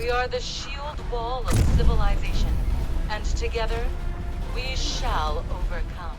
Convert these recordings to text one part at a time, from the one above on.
We are the shield wall of civilization, and together, we shall overcome.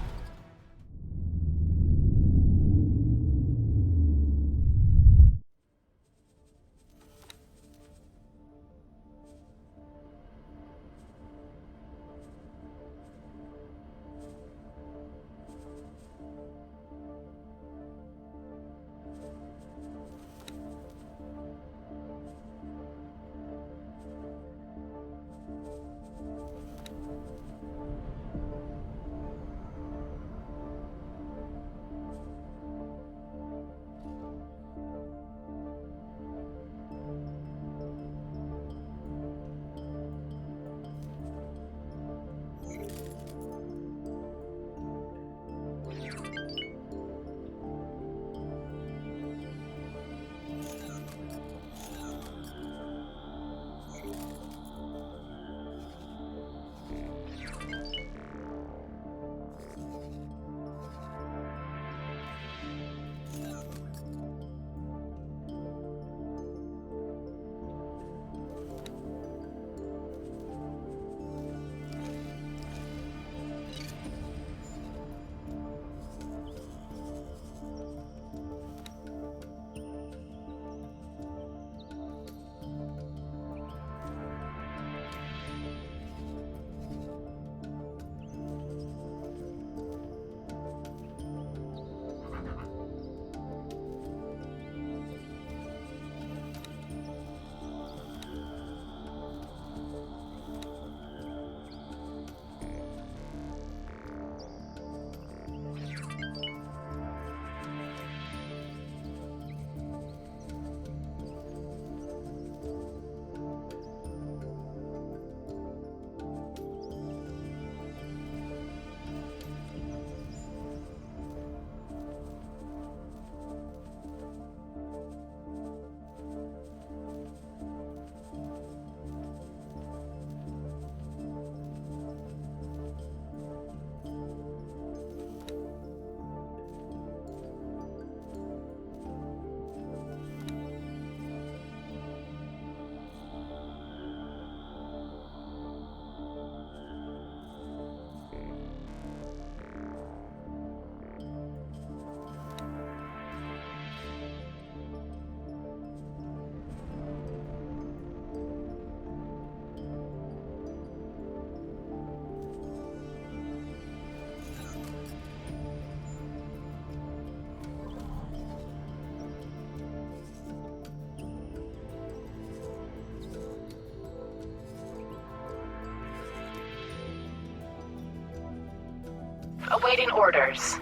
Awaiting orders.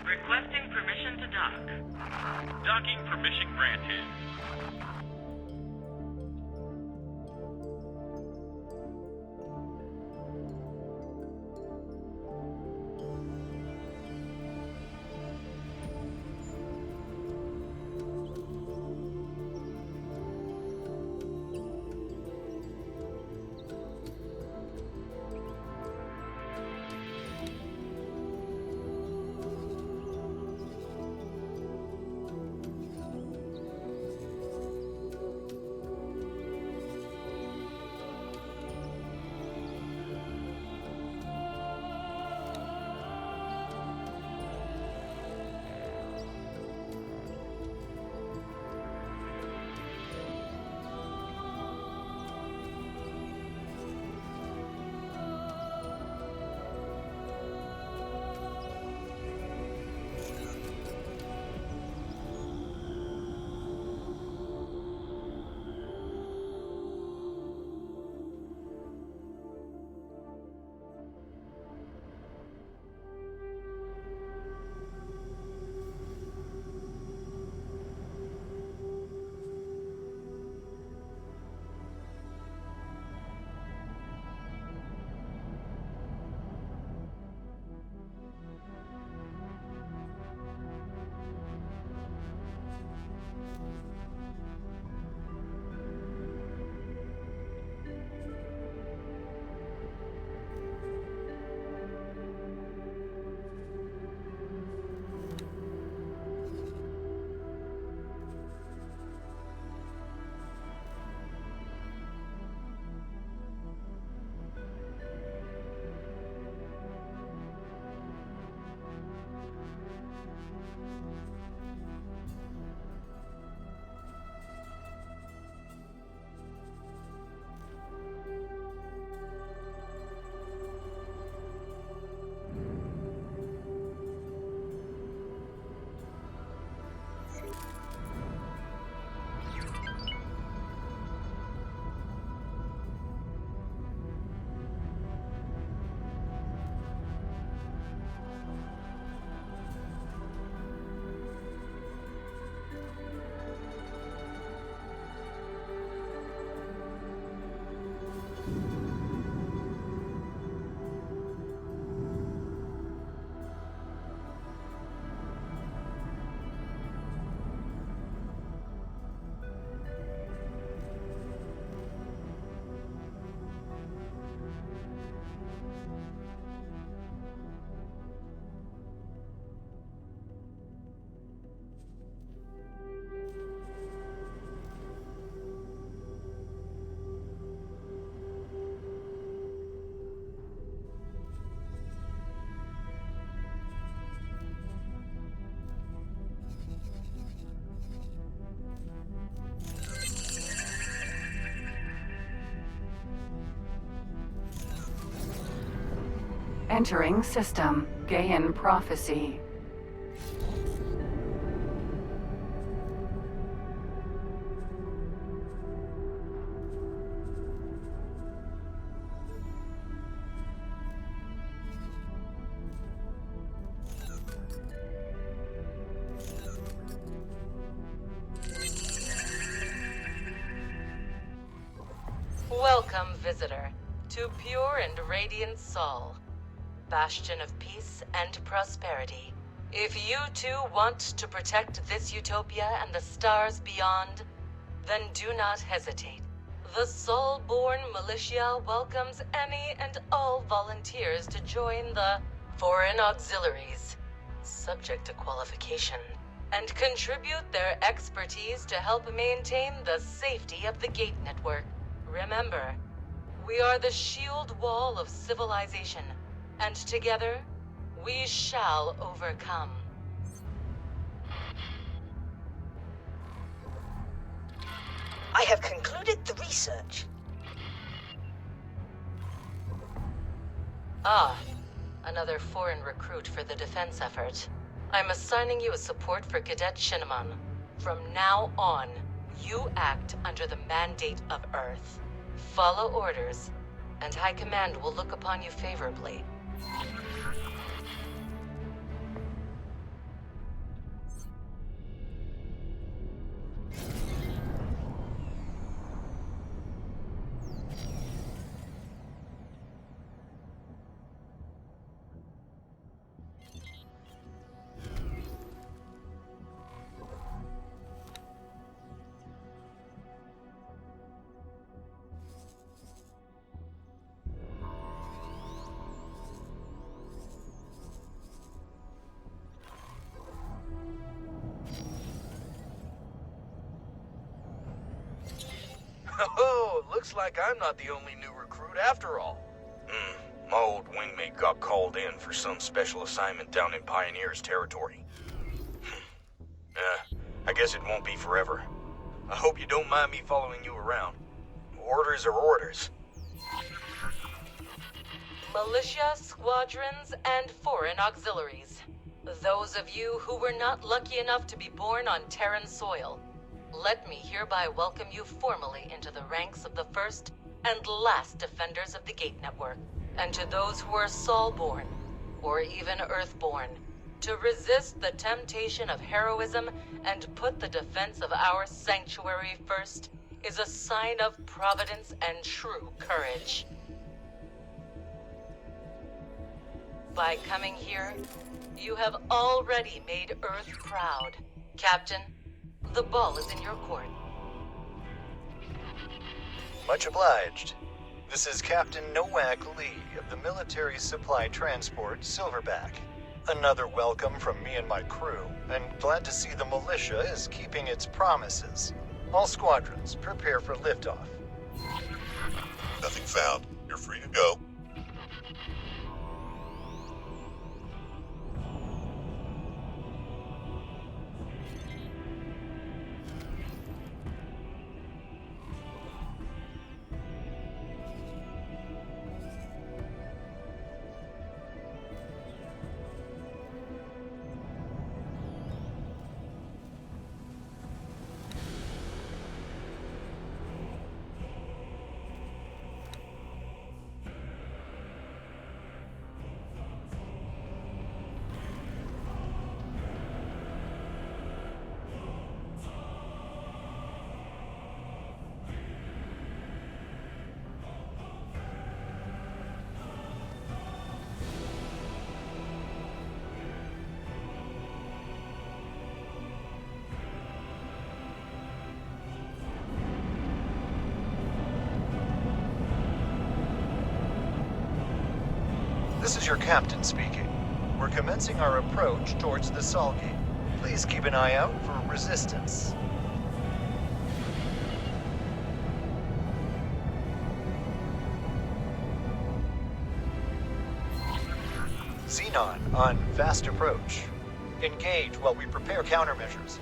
Requesting permission to dock. Docking permission granted. Entering system. Gaian prophecy. Welcome, visitor, to pure and radiant Sol, bastion of peace and prosperity. If you too want to protect this utopia and the stars beyond, then do not hesitate. The Sol-born militia welcomes any and all volunteers to join the Foreign Auxiliaries, subject to qualification, and contribute their expertise to help maintain the safety of the Gate Network. Remember, we are the shield wall of civilization, and together, we shall overcome. I have concluded the research. Ah, another foreign recruit for the defense effort. I'm assigning you a support for Cadet Shinneman. From now on, you act under the mandate of Earth. Follow orders, and High Command will look upon you favorably. Oh, looks like I'm not the only new recruit after all. My old wingmate got called in for some special assignment down in Pioneer's territory. I guess it won't be forever. I hope you don't mind me following you around. Orders are orders. Militia, squadrons, and foreign auxiliaries. Those of you who were not lucky enough to be born on Terran soil, let me hereby welcome you formally into the ranks of the first and last defenders of the Gate Network. And to those who are Sol-born, or even Earth-born, to resist the temptation of heroism and put the defense of our sanctuary first is a sign of providence and true courage. By coming here, you have already made Earth proud. Captain, the ball is in your court. Much obliged. This is Captain Nowak Lee of the Military Supply Transport Silverback. Another welcome from me and my crew, and glad to see the militia is keeping its promises. All squadrons, prepare for liftoff. Nothing found. You're free to go. This is your captain speaking. We're commencing our approach towards the Sol Gate. Please keep an eye out for resistance. Xenon on fast approach. Engage while we prepare countermeasures.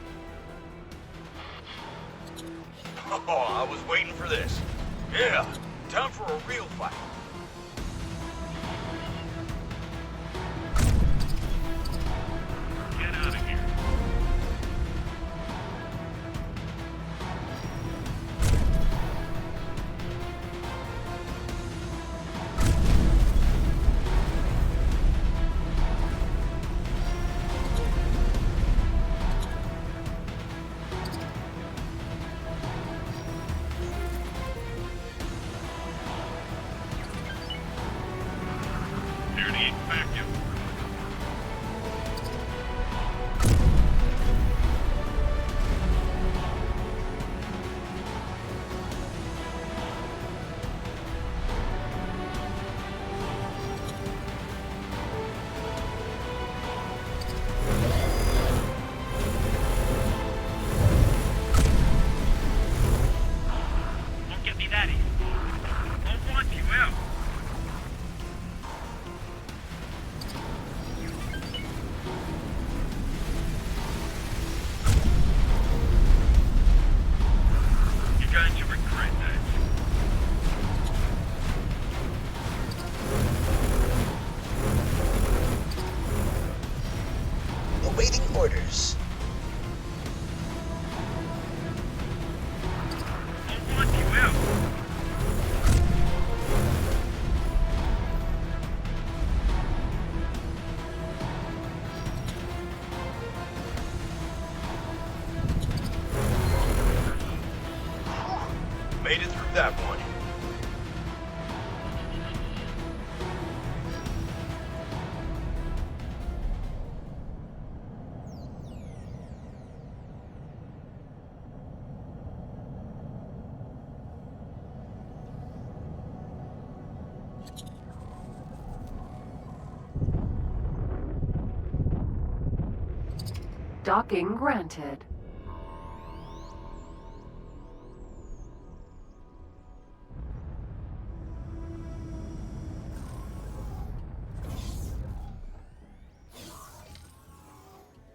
Oh, I was waiting for this. Yeah, time for a real fight. Security effective. Don't get me that easy. I'll want you out. You're going to regret that. Awaiting orders. I'll want you out. Made it through that one. Docking granted.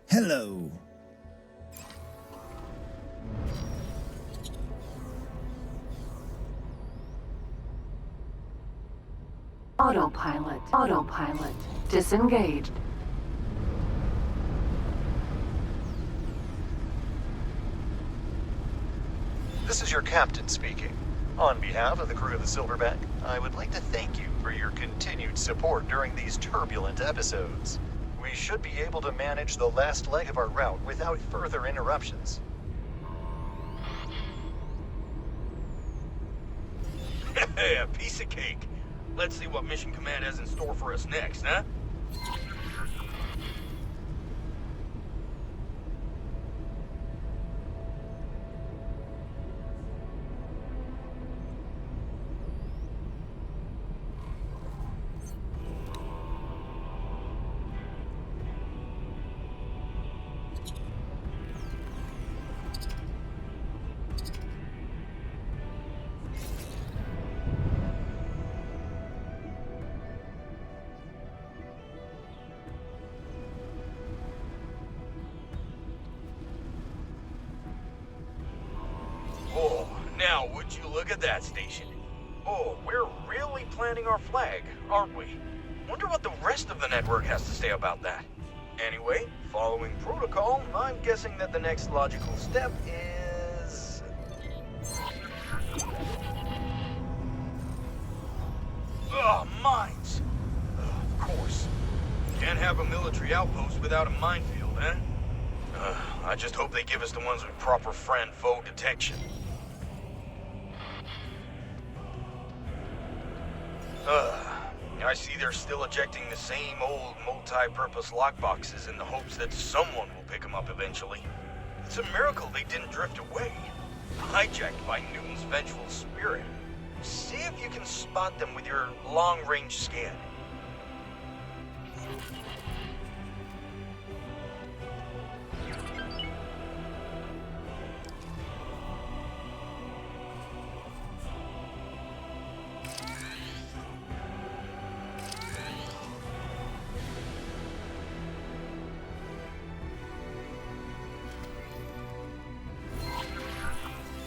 Hello. Autopilot. Disengaged. This is your captain speaking. On behalf of the crew of the Silverback, I would like to thank you for your continued support during these turbulent episodes. We should be able to manage the last leg of our route without further interruptions. Hey, a piece of cake. Let's see what Mission Command has in store for us next, huh? Oh, now would you look at that station? Oh, we're really planting our flag, aren't we? Wonder what the rest of the network has to say about that. Anyway, following protocol, I'm guessing that the next logical step is... Ugh, mines! Of course. Can't have a military outpost without a minefield, huh? I just hope they give us the ones with proper friend-foe detection. I see they're still ejecting the same old multi-purpose lockboxes in the hopes that someone will pick them up eventually. It's a miracle they didn't drift away. Hijacked by Newton's vengeful spirit. See if you can spot them with your long-range scan.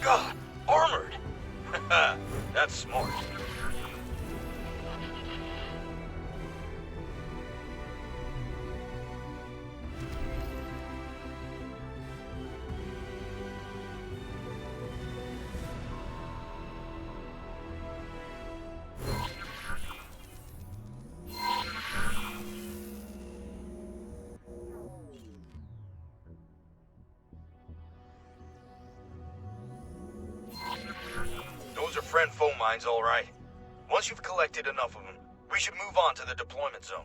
God, armored! That's smart. Those are friend-foe mines, all right. Once you've collected enough of them, We should move on to the deployment zone.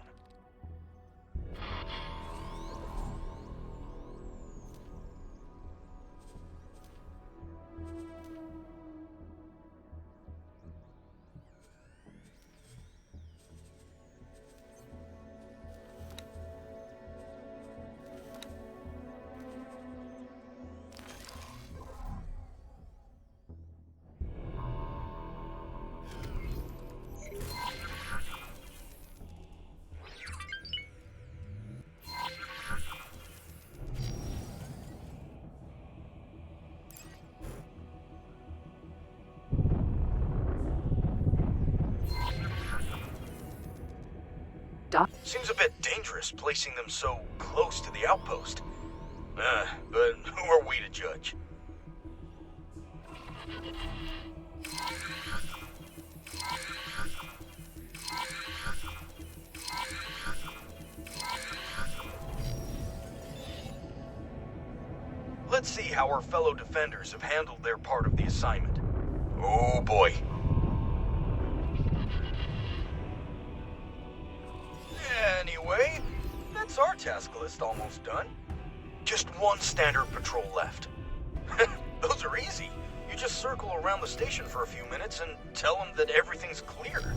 Seems a bit dangerous placing them so close to the outpost. But who are we to judge? Let's see how our fellow defenders have handled their part of the assignment. Oh boy. Anyway, that's our task list almost done. Just one standard patrol left. Those are easy. You just circle around the station for a few minutes and tell them that everything's clear.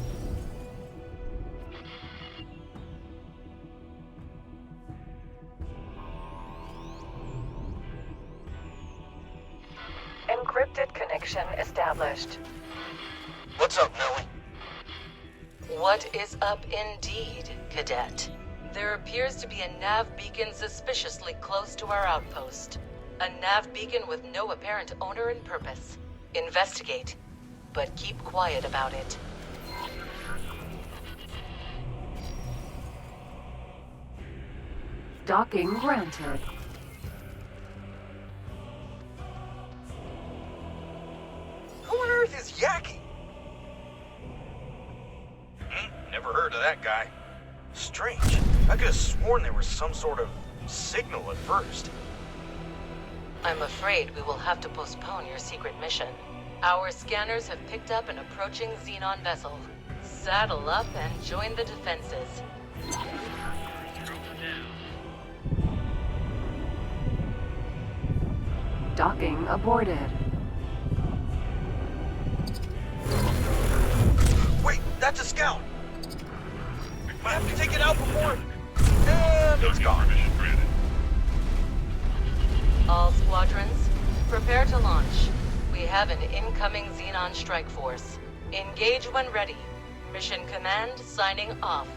Encrypted connection established. What's up, Nellie? What is up indeed, Cadet? There appears to be a nav beacon suspiciously close to our outpost. A nav beacon with no apparent owner and purpose. Investigate, but keep quiet about it. Docking granted. Who on earth is Yaki? Never heard of that guy. Strange. I could have sworn there was some sort of signal at first. I'm afraid we will have to postpone your secret mission. Our scanners have picked up an approaching Xenon vessel. Saddle up and join the defenses. Docking aborted. Wait, that's a scout! We have to take it out before... And it's gone. Mission granted. All squadrons, prepare to launch. We have an incoming Xenon strike force. Engage when ready. Mission command signing off.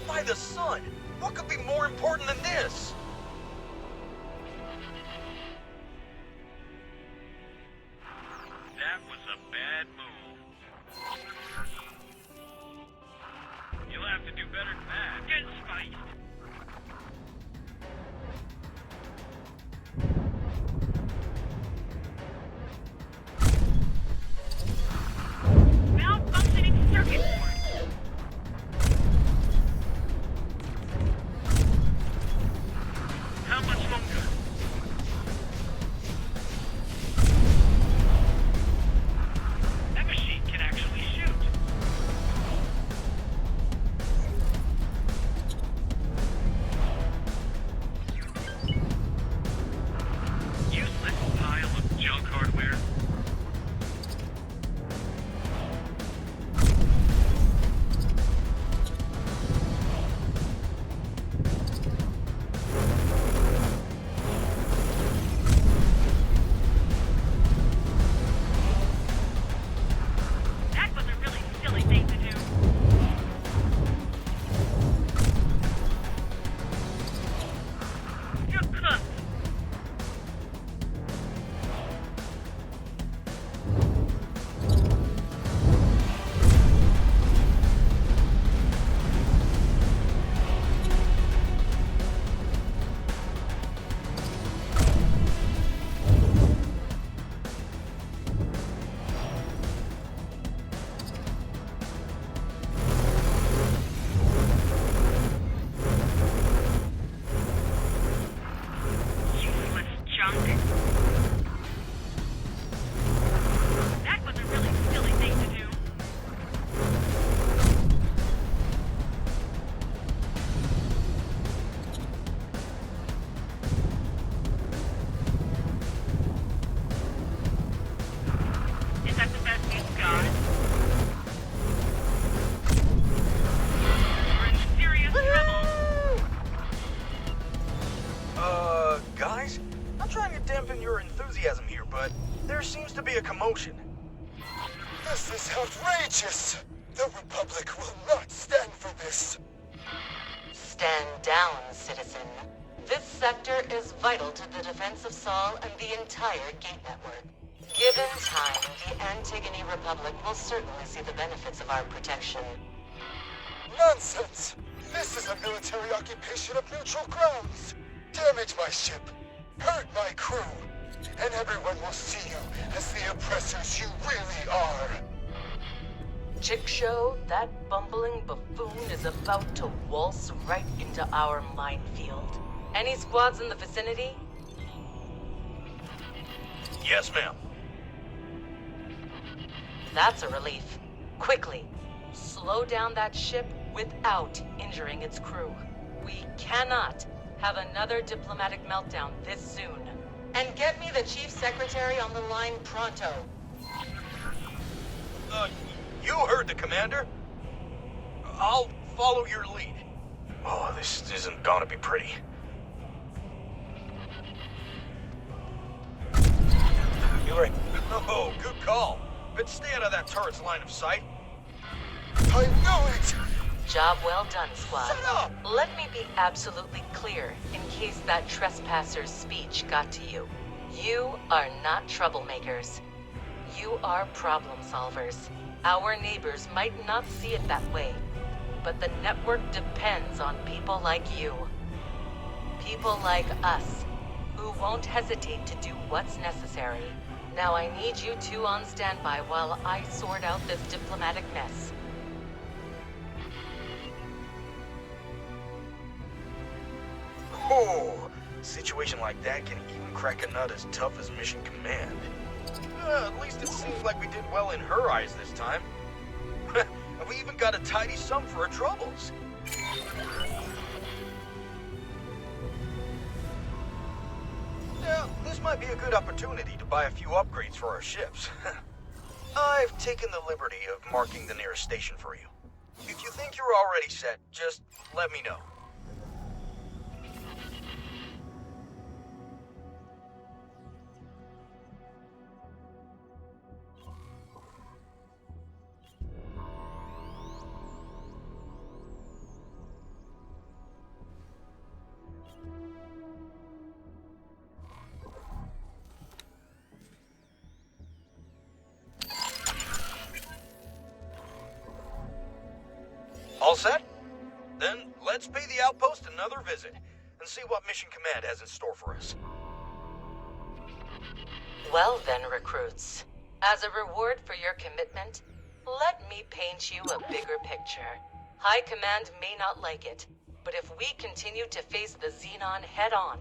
By the sun! What could be more important than this? That was a bad move. You'll have to do better than that. Get spiced. Malfunctioning circuit board. There seems to be a commotion. This is outrageous! The Republic will not stand for this! Stand down, citizen. This sector is vital to the defense of Sol and the entire Gate Network. Given time, the Antigone Republic will certainly see the benefits of our protection. Nonsense! This is a military occupation of neutral grounds! Damage my ship, hurt my crew, and everyone will see you as the oppressors you really are! Chick Show, that bumbling buffoon is about to waltz right into our minefield. Any squads in the vicinity? Yes, ma'am. That's a relief. Quickly, slow down that ship without injuring its crew. We cannot have another diplomatic meltdown this soon. And get me the Chief Secretary on the line pronto. You heard the commander. I'll follow your lead. Oh, this isn't gonna be pretty. You're right. Oh, good call. But stay out of that turret's line of sight. I knew it! Job well done, squad. Shut up! Let me be absolutely clear in case that trespasser's speech got to you. You are not troublemakers. You are problem solvers. Our neighbors might not see it that way, but the network depends on people like you. People like us, who won't hesitate to do what's necessary. Now I need you two on standby while I sort out this diplomatic mess. Oh, a situation like that can even crack a nut as tough as Mission Command. At least it seems like we did well in her eyes this time. And we even got a tidy sum for her troubles. Yeah, this might be a good opportunity to buy a few upgrades for our ships. I've taken the liberty of marking the nearest station for you. If you think you're already set, just let me know. All set? Then let's pay the outpost another visit and see what Mission Command has in store for us. Well then, recruits. As a reward for your commitment, let me paint you a bigger picture. High Command may not like it, but if we continue to face the Xenon head-on,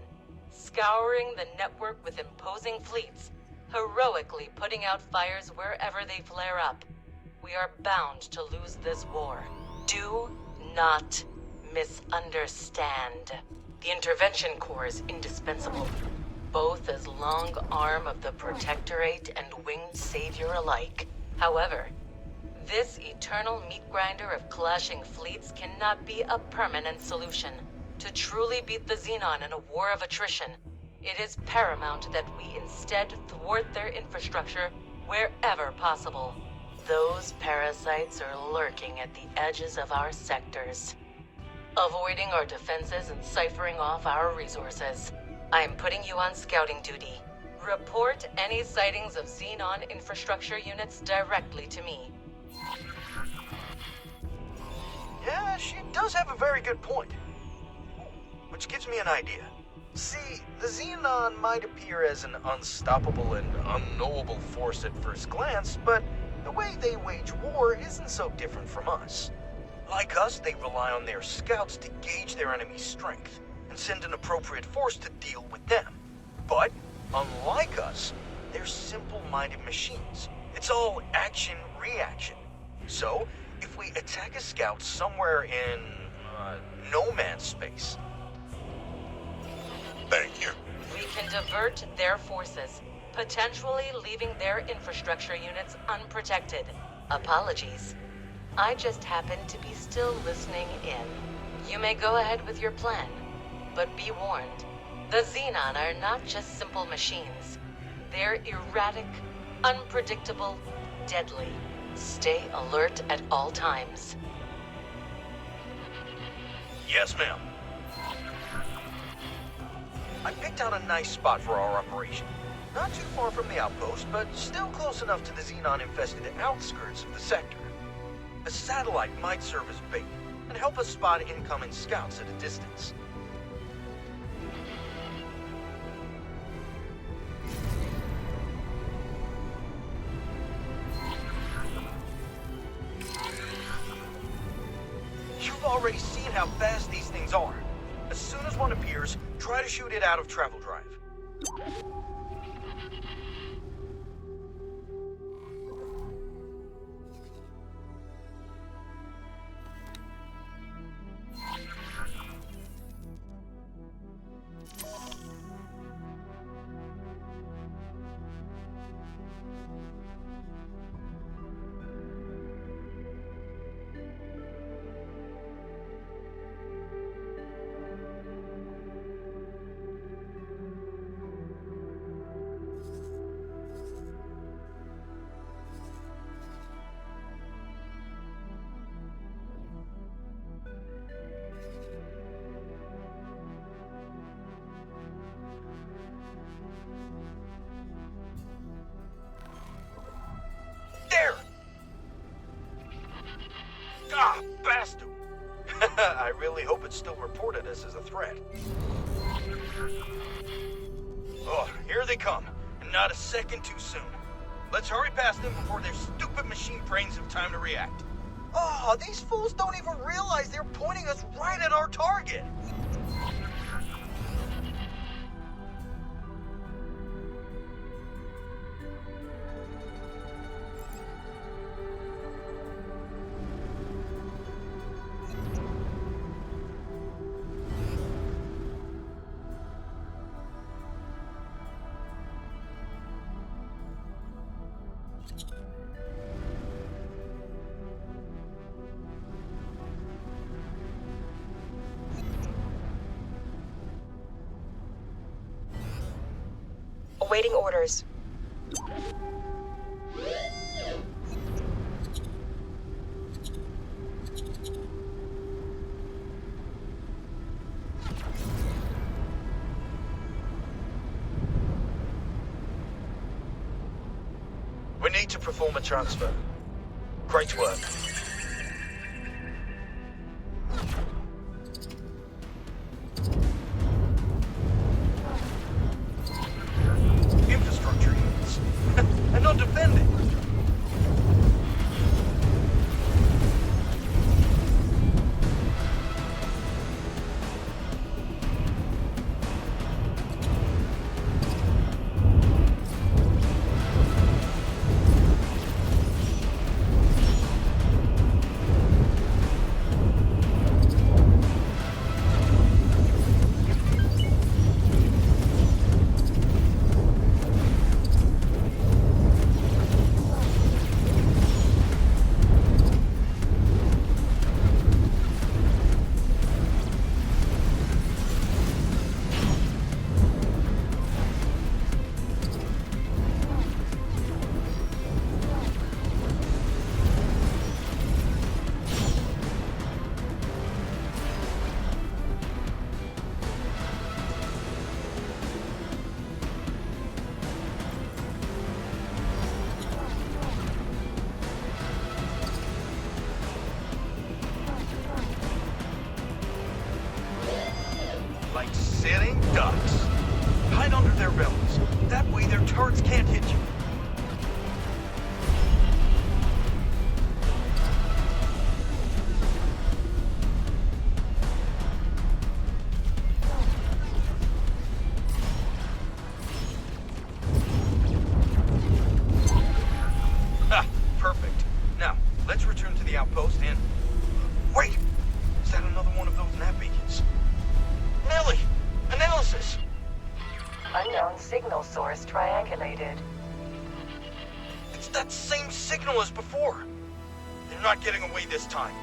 scouring the network with imposing fleets, heroically putting out fires wherever they flare up, we are bound to lose this war. Do not misunderstand. The Intervention Corps is indispensable, both as long arm of the Protectorate and winged savior alike. However, this eternal meat grinder of clashing fleets cannot be a permanent solution. To truly beat the Xenon in a war of attrition, it is paramount that we instead thwart their infrastructure wherever possible. Those parasites are lurking at the edges of our sectors, avoiding our defenses and ciphering off our resources. I am putting you on scouting duty. Report any sightings of Xenon infrastructure units directly to me. Yeah, she does have a very good point. Which gives me an idea. See, the Xenon might appear as an unstoppable and unknowable force at first glance, but the way they wage war isn't so different from us. Like us, they rely on their scouts to gauge their enemy's strength and send an appropriate force to deal with them. But, unlike us, they're simple-minded machines. It's all action-reaction. So, if we attack a scout somewhere in no man's space... Thank you. We can divert their forces, potentially leaving their infrastructure units unprotected. Apologies. I just happen to be still listening in. You may go ahead with your plan, but be warned. The Xenon are not just simple machines. They're erratic, unpredictable, deadly. Stay alert at all times. Yes, ma'am. I picked out a nice spot for our operation. Not too far from the outpost, but still close enough to the Xenon-infested outskirts of the sector. A satellite might serve as bait and help us spot incoming scouts at a distance. You've already seen how fast these things are. As soon as one appears, try to shoot it out of travel drive. There! Ah, bastard! I really hope it's still reported us as a threat. Oh, here they come. And not a second too soon. Let's hurry past them before their stupid machine brains have time to react. Oh, these fools don't even realize they're pointing us right at our target. Awaiting orders. We need to perform a transfer. Great work. Infrastructure units. And not defending. Like sitting ducks. Hide under their bellies. That way their turrets can't hit you. Ha! Perfect. Now, let's return to the outpost and... Wait! Is that another one of those nav beacons? Nelly! Analysis! Unknown signal source triangulated. It's that same signal as before. They're not getting away this time.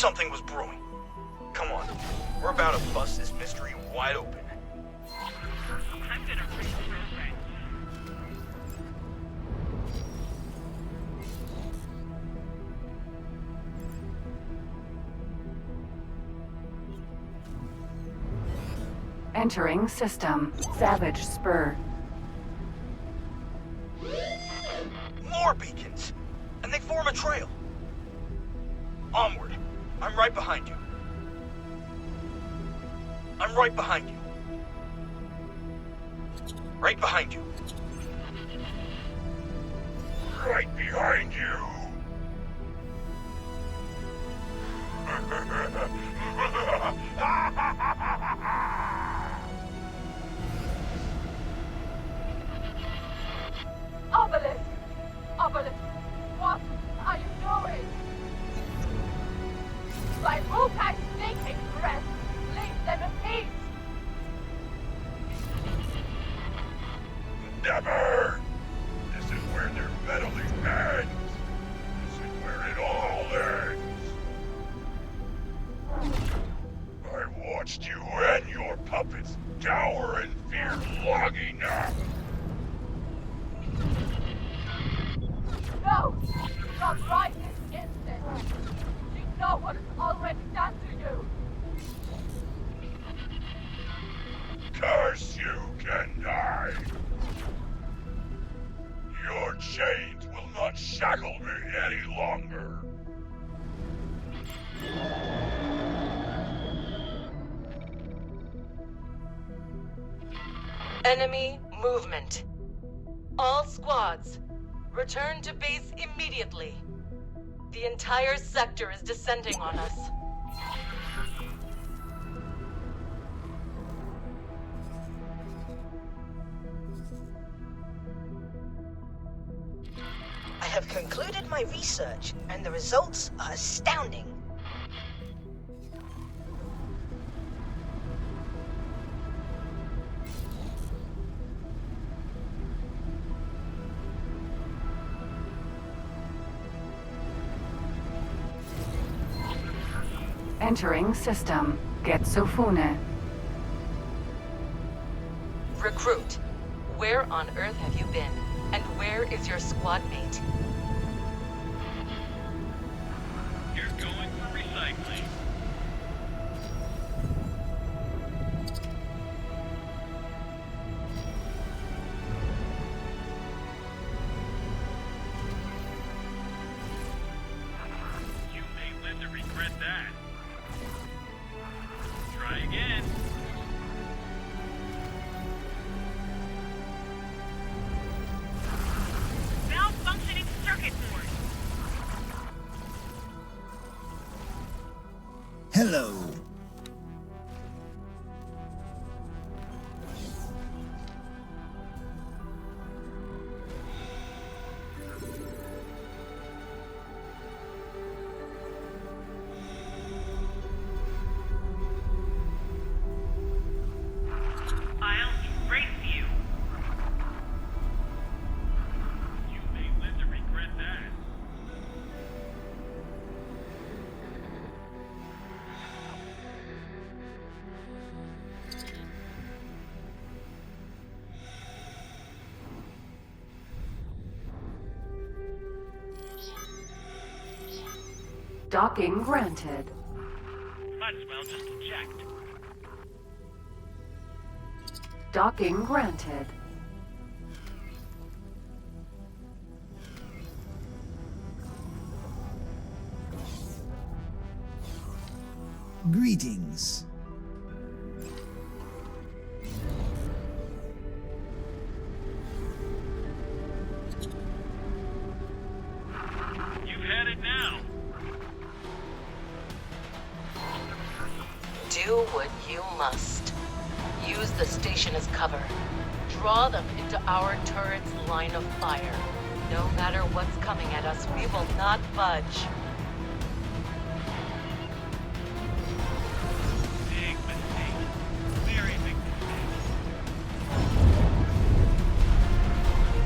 something was brewing. Come on, we're about to bust this mystery wide open. I'm gonna re-throw wrench. Entering system. Savage Spur. More beacons! And they form a trail. Onward. I'm right behind you. I'm right behind you. Right behind you. Right behind you. Avarice! Avarice! What are you doing? My multi-snaking breath! Leave them in peace! Never! This is where their meddling ends. This is where it all ends. I watched you and your puppets cower in fear long enough. No! Not right this instant! You know what is already done to you! Curse you, Kendai! Your chains will not shackle me any longer. Enemy movement. All squads, return to base immediately. The entire sector is descending on us. I have concluded my research, and the results are astounding. Entering system. Getsofune. Recruit, where on Earth have you been? And where is your squad mate? You're going for recycling. You may live to regret that. Try again. Malfunctioning circuit board. Hello. I'll erase you. You may live to regret that. Docking granted. Might as well just eject. Docking granted. Greetings. You've had it now. Do what you must. Use the station as cover. Draw them into our turret's line of fire. No matter what's coming at us, we will not budge. Big mistake. Very big mistake.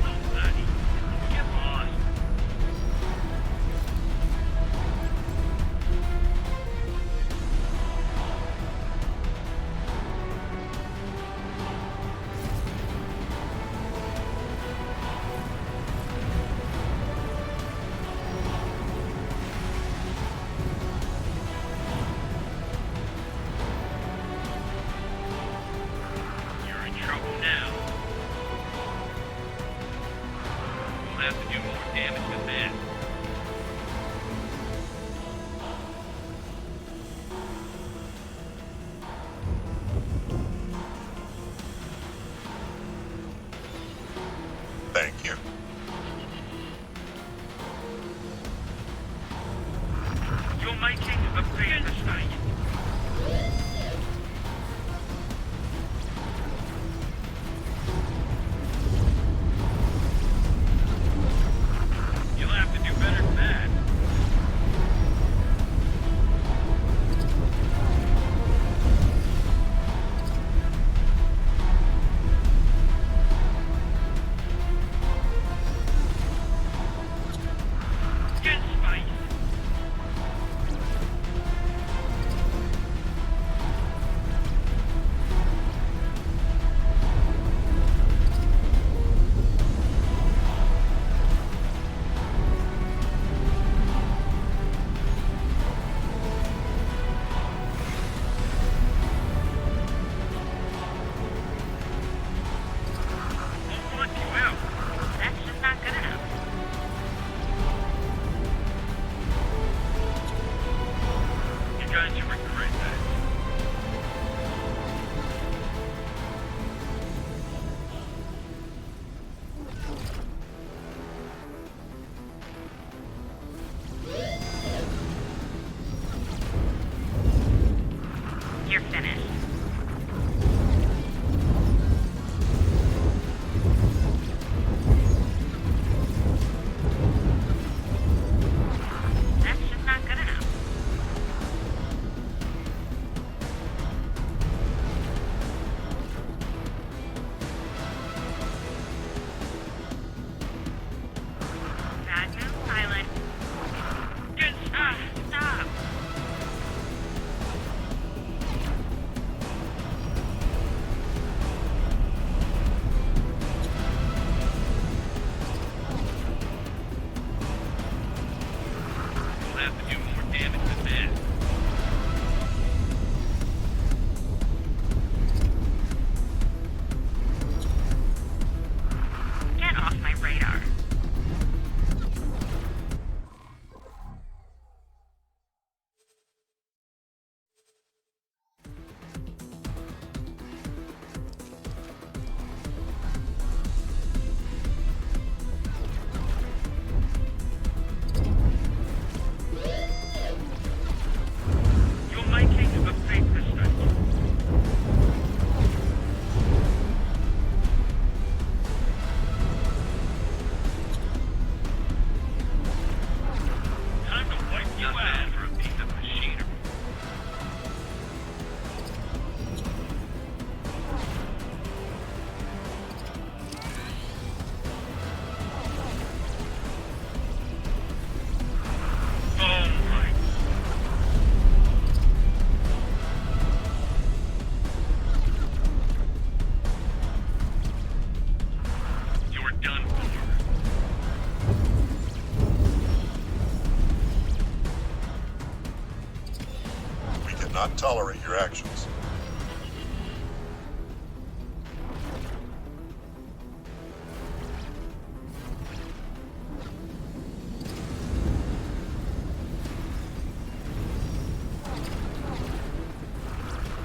Nobody. Get lost. You'll have to do more damage than this. Thank you. You're making a big mistake. You'll have to do better than that. Get space. I'll want you out. That's just not good enough. You're going to regret that. You're finished. That's just not good enough. Bad move, pilot. Stop. You'll have to do more damage than this. Get off my radar. You're making a big mistake. Time to wipe you out for a piece of machinery. Oh my. You're done for. We cannot tolerate your actions.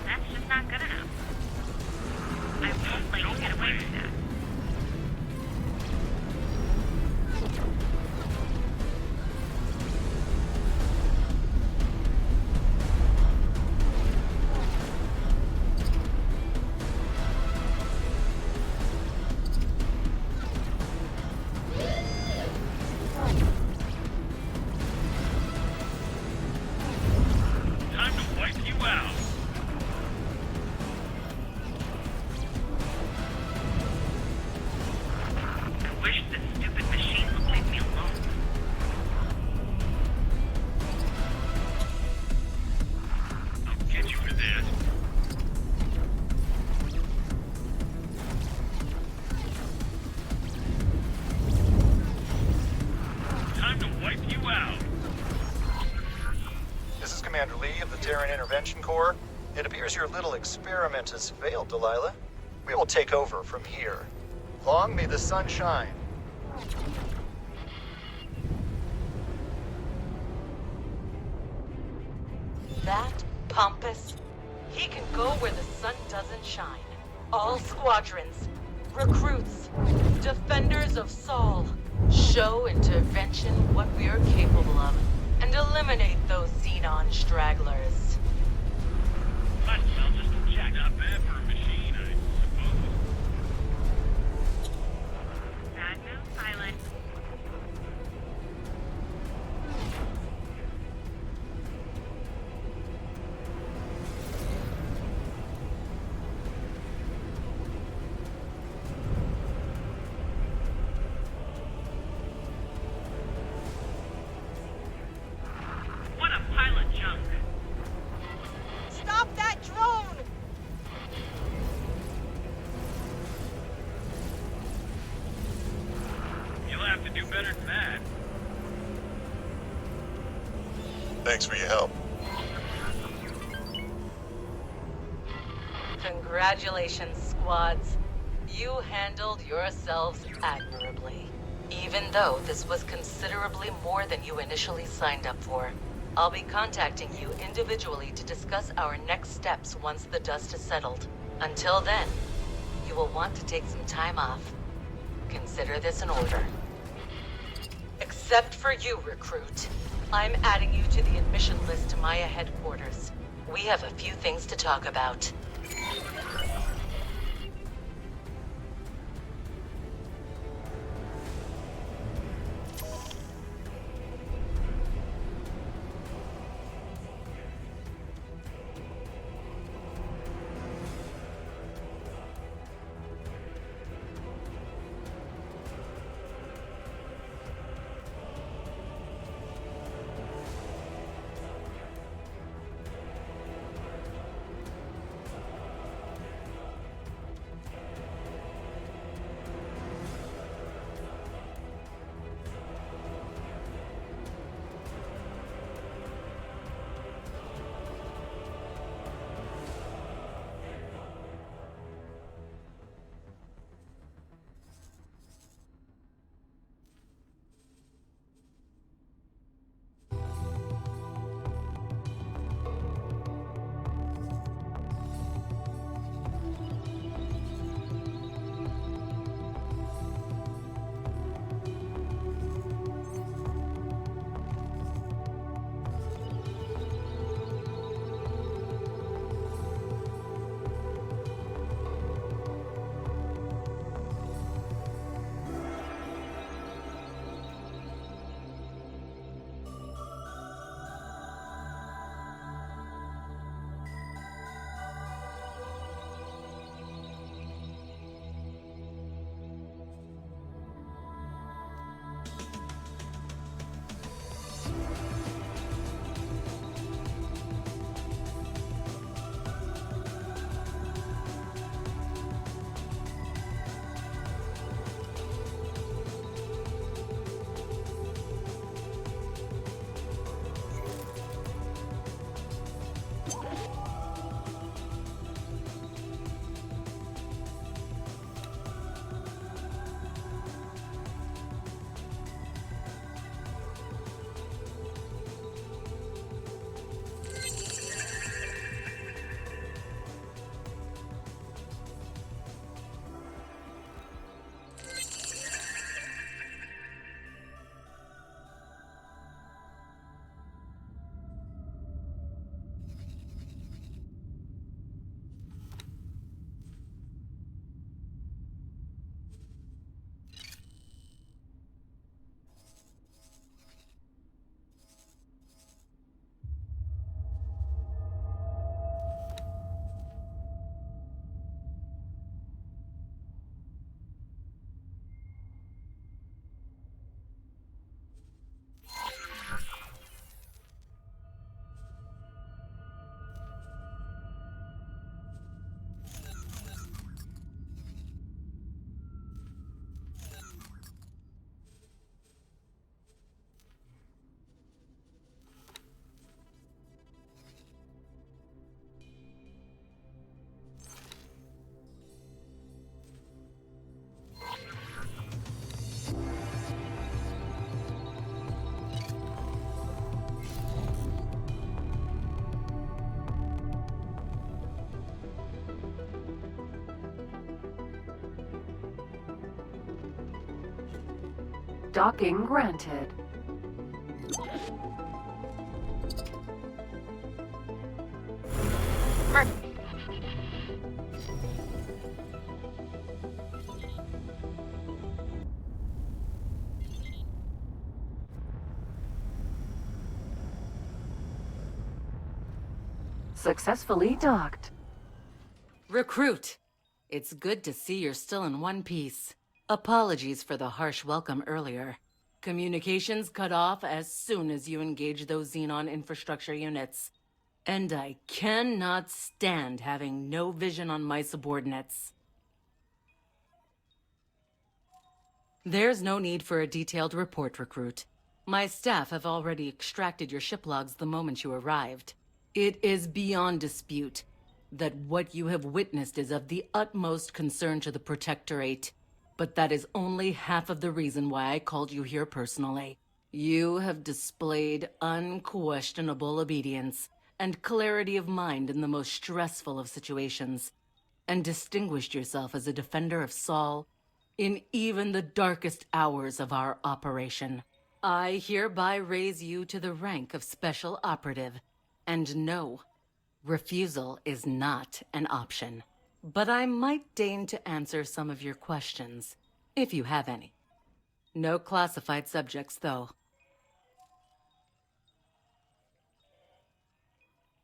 That's just not good enough. I won't let you get away with that. Time to wipe you out. I wish this stupid machine would leave me alone. I'll get you for this. Time to wipe you out. This is Commander Lee of the Terran Intervention Corps. It appears your little experiment has failed, Delilah. We will take over from here. Long may the sun shine. That pompous? He can go where the sun doesn't shine. All squadrons, recruits, defenders of Saul, show intervention what we are capable of, and eliminate those xenon stragglers. Might as well just check. Not bad for a machine, I suppose. Bad move, pilot. What a pile of junk. Stop that drone! You'll have to do better than that. Thanks for your help. Congratulations, squads. You handled yourselves admirably. Even though this was considerably more than you initially signed up for. I'll be contacting you individually to discuss our next steps once the dust has settled. Until then, you will want to take some time off. Consider this an order. Except for you, recruit. I'm adding you to the admission list to Maya headquarters. We have a few things to talk about. Docking granted. Successfully docked. Recruit! It's good to see you're still in one piece. Apologies for the harsh welcome earlier. Communications cut off as soon as you engage those Xenon infrastructure units. And I cannot stand having no vision on my subordinates. There's no need for a detailed report, Recruit. My staff have already extracted your ship logs the moment you arrived. It is beyond dispute that what you have witnessed is of the utmost concern to the Protectorate. But that is only half of the reason why I called you here personally. You have displayed unquestionable obedience and clarity of mind in the most stressful of situations, and distinguished yourself as a defender of Saul in even the darkest hours of our operation. I hereby raise you to the rank of Special Operative, and no, refusal is not an option. But I might deign to answer some of your questions, if you have any. No classified subjects, though.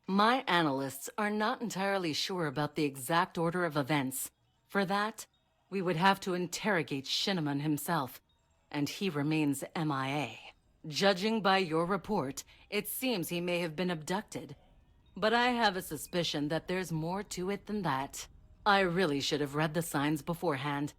My analysts are not entirely sure about the exact order of events. For that, we would have to interrogate Shinneman himself, and he remains MIA. Judging by your report, it seems he may have been abducted. But I have a suspicion that there's more to it than that. I really should have read the signs beforehand.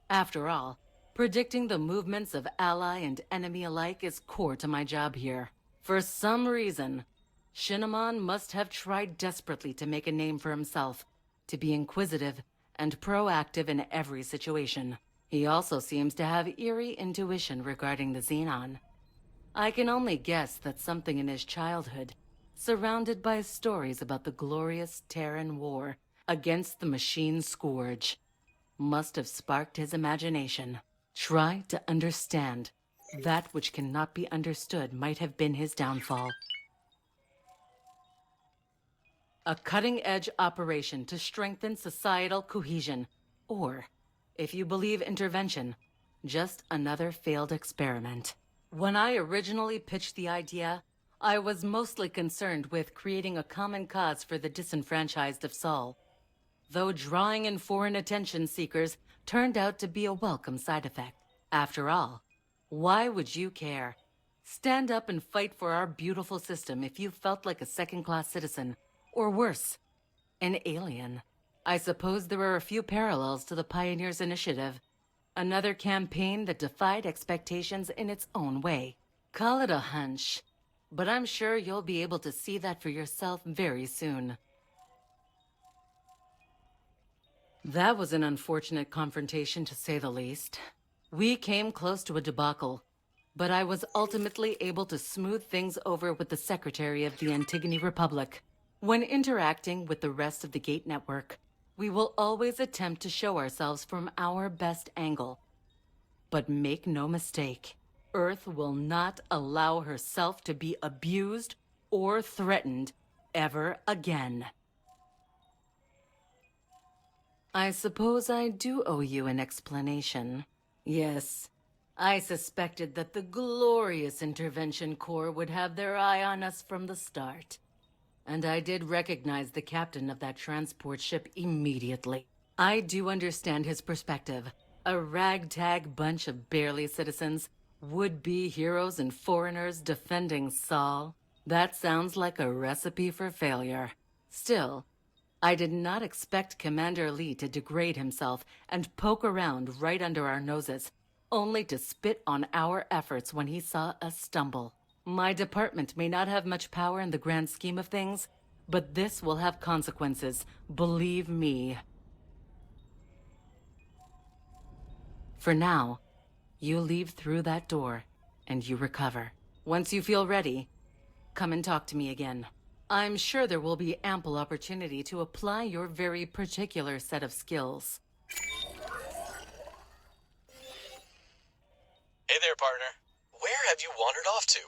After all, predicting the movements of ally and enemy alike is core to my job here. For some reason, Shinneman must have tried desperately to make a name for himself, to be inquisitive and proactive in every situation. He also seems to have eerie intuition regarding the Xenon. I can only guess that something in his childhood, surrounded by stories about the glorious Terran War against the machine Scourge, must have sparked his imagination. Try to understand. That which cannot be understood might have been his downfall. A cutting-edge operation to strengthen societal cohesion. Or, if you believe intervention, just another failed experiment. When I originally pitched the idea, I was mostly concerned with creating a common cause for the disenfranchised of Saul. Though drawing in foreign attention seekers turned out to be a welcome side effect. After all, why would you care? Stand up and fight for our beautiful system if you felt like a second-class citizen. Or worse, an alien. I suppose there are a few parallels to the Pioneers' Initiative. Another campaign that defied expectations in its own way. Call it a hunch, but I'm sure you'll be able to see that for yourself very soon. That was an unfortunate confrontation, to say the least. We came close to a debacle, but I was ultimately able to smooth things over with the Secretary of the Antigone Republic. When interacting with the rest of the Gate Network, we will always attempt to show ourselves from our best angle. But make no mistake, Earth will not allow herself to be abused or threatened ever again. I suppose I do owe you an explanation. Yes, I suspected that the glorious Intervention Corps would have their eye on us from the start. And I did recognize the captain of that transport ship immediately. I do understand his perspective. A ragtag bunch of barely citizens, would-be heroes and foreigners defending Saul. That sounds like a recipe for failure. Still, I did not expect Commander Lee to degrade himself and poke around right under our noses, only to spit on our efforts when he saw us stumble. My department may not have much power in the grand scheme of things, but this will have consequences, believe me. For now, you leave through that door, and you recover. Once you feel ready, come and talk to me again. I'm sure there will be ample opportunity to apply your very particular set of skills. Hey there, partner. Where have you wandered off to?